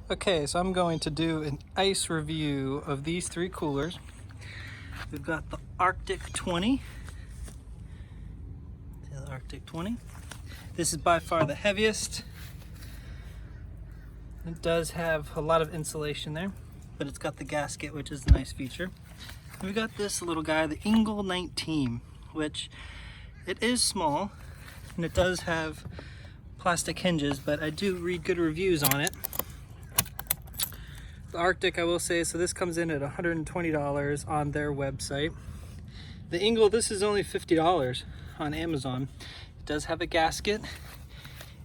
Okay, so I'm going to do an ice review of these three coolers. We've got the RTIC 20. The RTIC 20. This is by far the heaviest. It does have a lot of insulation there, but it's got the gasket, which is a nice feature. And we got this little guy, the Engel 19, which it is small, and it does have plastic hinges, but I do read good reviews on it. The RTIC, I will say, so this comes in at $120 on their website. The Engel, this is only $50 on Amazon. It does have a gasket,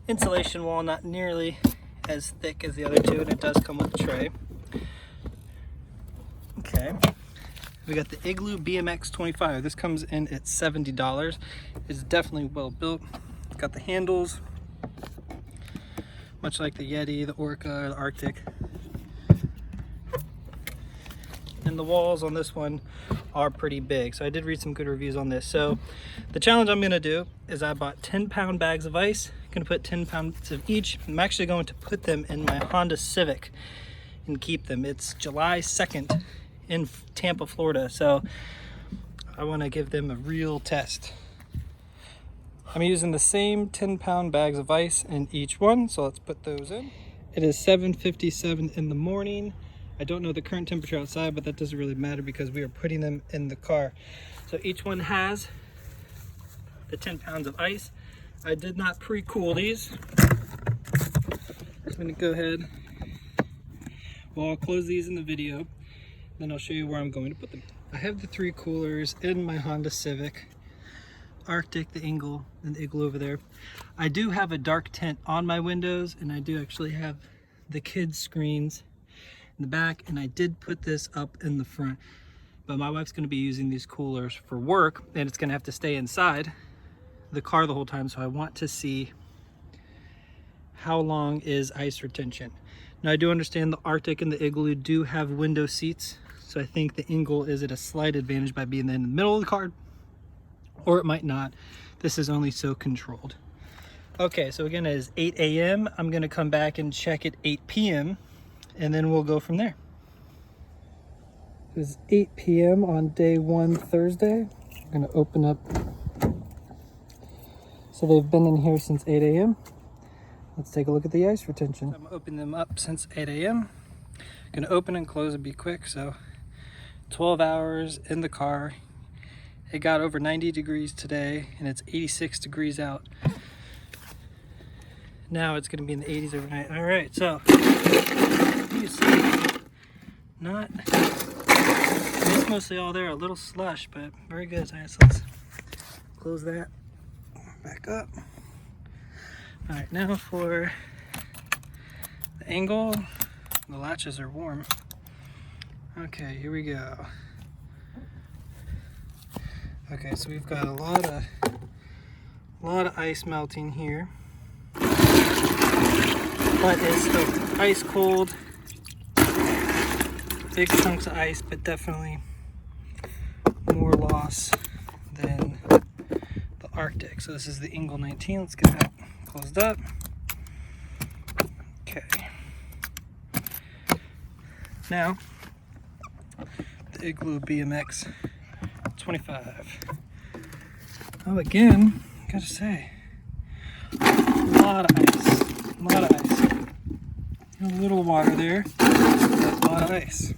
insulation wall, not nearly as thick as the other two, and it does come with a tray. Okay, we got the Igloo BMX 25. This comes in at $70. It's definitely well built. It's got the handles, much like the Yeti, the Orca, the RTIC. And the walls on this one are pretty big, so I did read some good reviews on this. So the challenge I'm going to do is I bought 10-pound bags of ice. I'm going to put 10 pounds of each. I'm actually going to put them in my Honda Civic and keep them. It's July 2nd in Tampa, Florida, so I want to give them a real test. I'm using the same 10-pound bags of ice in each one, so let's put those in. It is 7:57 in the morning. I don't know the current temperature outside, but that doesn't really matter because we are putting them in the car. So each one has the 10 pounds of ice. I did not pre-cool these. I'm gonna go ahead. Well, I'll close these in the video, then I'll show you where I'm going to put them. I have the three coolers in my Honda Civic, RTIC, the Engel, and the Igloo over there. I do have a dark tint on my windows, and I do actually have the kids' screens in the back, and I did put this up in the front, but my wife's going to be using these coolers for work, and it's going to have to stay inside the car the whole time, so I want to see how long is ice retention. Now I do understand the RTIC and the Igloo do have window seats, so I think the Engel is at a slight advantage by being in the middle of the car, or it might not. This is only so controlled. Okay, so again, it is 8 a.m. I'm going to come back and check at 8 p.m. and then we'll go from there. It is 8 p.m. on day one, Thursday. I'm going to open up. So they've been in here since 8 a.m. Let's take a look at the ice retention. I'm opening them up since 8 a.m. I'm going to open and close and be quick. So 12 hours in the car. It got over 90 degrees today, and it's 86 degrees out. Now it's going to be in the 80s overnight. All right, so you see, it's mostly all there, a little slush, but very good. All right, so let's close that back up. All right, now for the Engel. The latches are warm. Okay, here we go. Okay, so we've got a lot of ice melting here, but it's still ice cold. Big chunks of ice, but definitely more loss than the RTIC. So this is the Engel 19. Let's get that closed up. Okay. Now, the Igloo BMX 25. Oh, again, gotta say, a lot of ice. A little water there, but a lot of ice.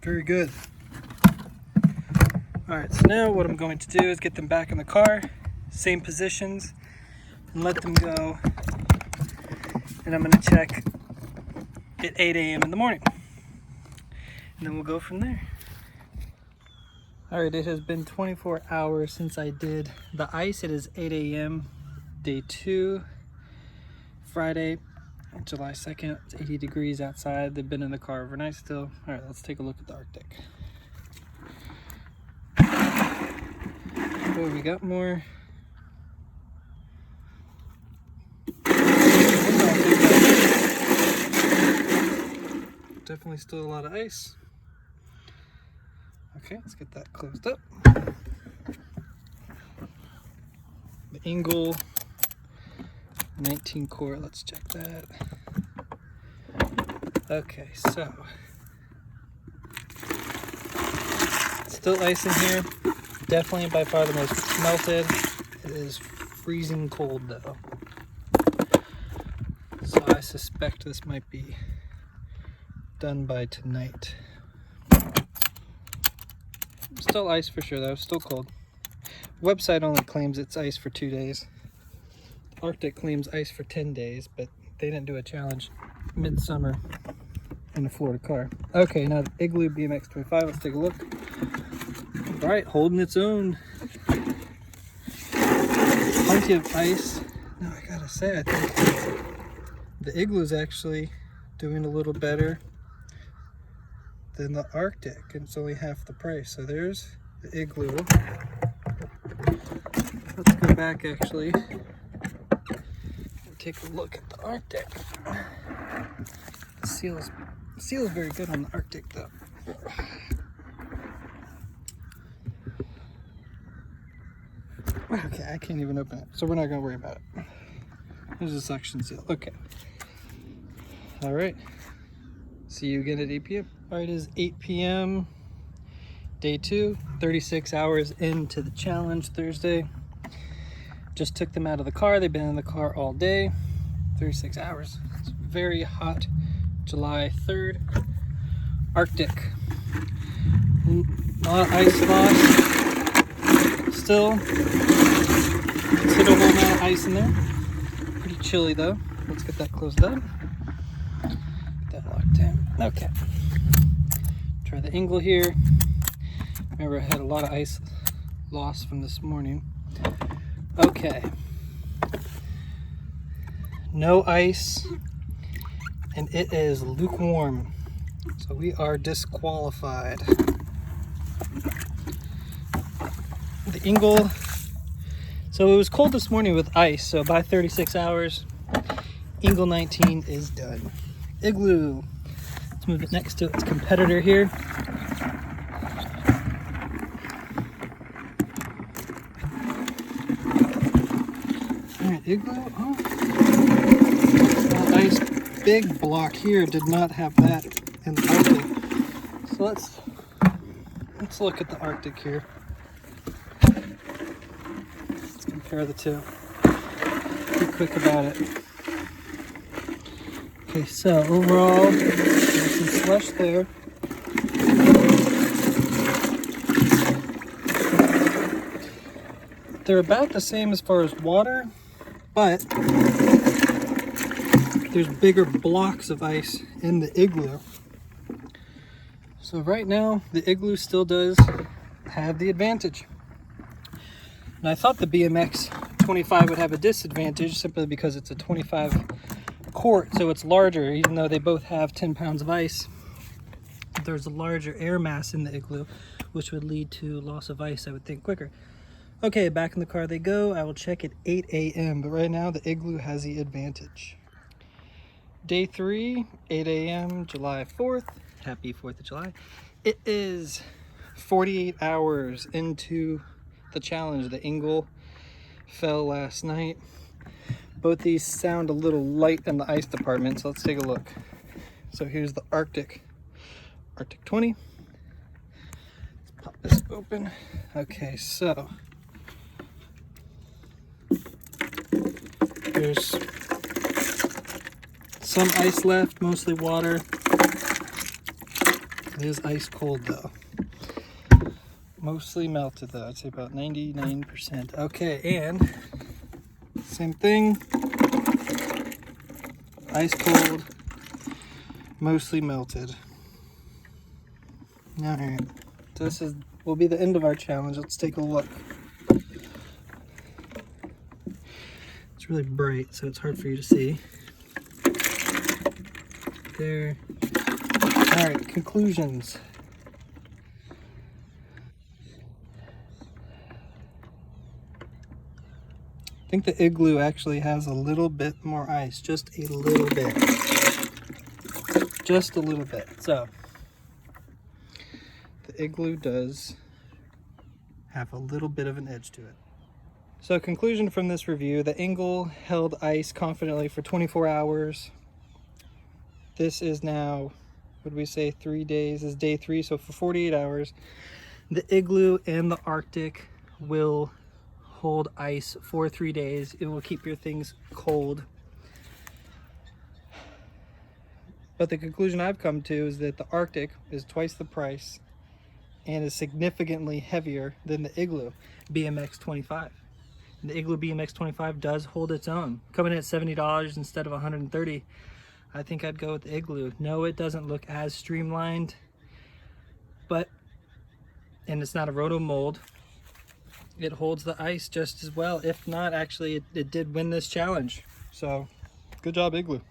Very good. All right, so now what I'm going to do is get them back in the car, same positions, and let them go. And I'm gonna check at 8 a.m. in the morning. And then we'll go from there. All right, it has been 24 hours since I did the ice. It is 8 a.m. day 2, Friday, July 2nd. It's 80 degrees outside. They've been in the car overnight still. All right, let's take a look at the RTIC. Oh, we got more. Definitely still a lot of ice. Okay, let's get that closed up. The Engel 19 core, let's check that. Okay, so still ice in here. Definitely by far the most melted. It is freezing cold though. So I suspect this might be done by tonight. Still ice for sure though, still cold. Website only claims it's ice for 2 days. RTIC claims ice for 10 days, but they didn't do a challenge midsummer in a Florida car. Okay, now the Igloo BMX 25, let's take a look. All right, holding its own. Plenty of ice. Now I gotta say, I think the Igloo's actually doing a little better than the RTIC, and it's only half the price. So there's the Igloo. Let's go back actually and take a look at the RTIC. The seal is very good on the RTIC though. Okay, I can't even open it, so we're not gonna worry about it. There's a suction seal. Okay. All right. See you again at 8 p.m. All right, it is 8 p.m. Day 2, 36 hours into the challenge Thursday. Just took them out of the car. They've been in the car all day. 36 hours. It's very hot. July 3rd. RTIC. A lot of ice loss. Still, considerable amount of ice in there. Pretty chilly though. Let's get that closed up. Get that locked in. Okay. Try the Engel here. Remember, I had a lot of ice loss from this morning. Okay. No ice, and it is lukewarm. So we are disqualified. The Engel, so it was cold this morning with ice, so by 36 hours, Engel 19 is done. Igloo, let's move it next to its competitor here. All right, Igloo, that ice big block here did not have that in the RTIC. So let's look at the RTIC here. Let's compare the two. Be quick about it. Okay, so overall, there's some slush there. They're about the same as far as water, but there's bigger blocks of ice in the Igloo. So right now, the Igloo still does have the advantage. And I thought the BMX 25 would have a disadvantage simply because it's a 25 quart, so it's larger, even though they both have 10 pounds of ice. There's a larger air mass in the Igloo, which would lead to loss of ice, I would think, quicker. Okay, back in the car they go. I will check at 8 a.m., but right now the Igloo has the advantage. Day 3, 8 a.m., July 4th. Happy 4th of July. It is 48 hours into the challenge. The Engel fell last night. Both these sound a little light in the ice department, so let's take a look. So here's the RTIC 20. Let's pop this open. Okay, so there's some ice left, mostly water. It is ice cold though. Mostly melted though, I'd say about 99%. Okay, and same thing. Ice cold, mostly melted. Alright, so this will be the end of our challenge. Let's take a look. It's really bright, so it's hard for you to see. There. Alright, conclusions. I think the Igloo actually has a little bit more ice, just a little bit. Just a little bit. So, the Igloo does have a little bit of an edge to it. So, conclusion from this review, the Engel held ice confidently for 24 hours. This is now, what did we say, 3 days? This is day 3, so for 48 hours, the Igloo and the RTIC will hold ice for 3 days. It will keep your things cold. But the conclusion I've come to is that the RTIC is twice the price and is significantly heavier than the Igloo BMX 25. The Igloo BMX 25 does hold its own. Coming in at $70 instead of $130, I think I'd go with the Igloo. No, it doesn't look as streamlined, and it's not a roto mold. It holds the ice just as well. If not, actually, it did win this challenge. So, good job, Igloo.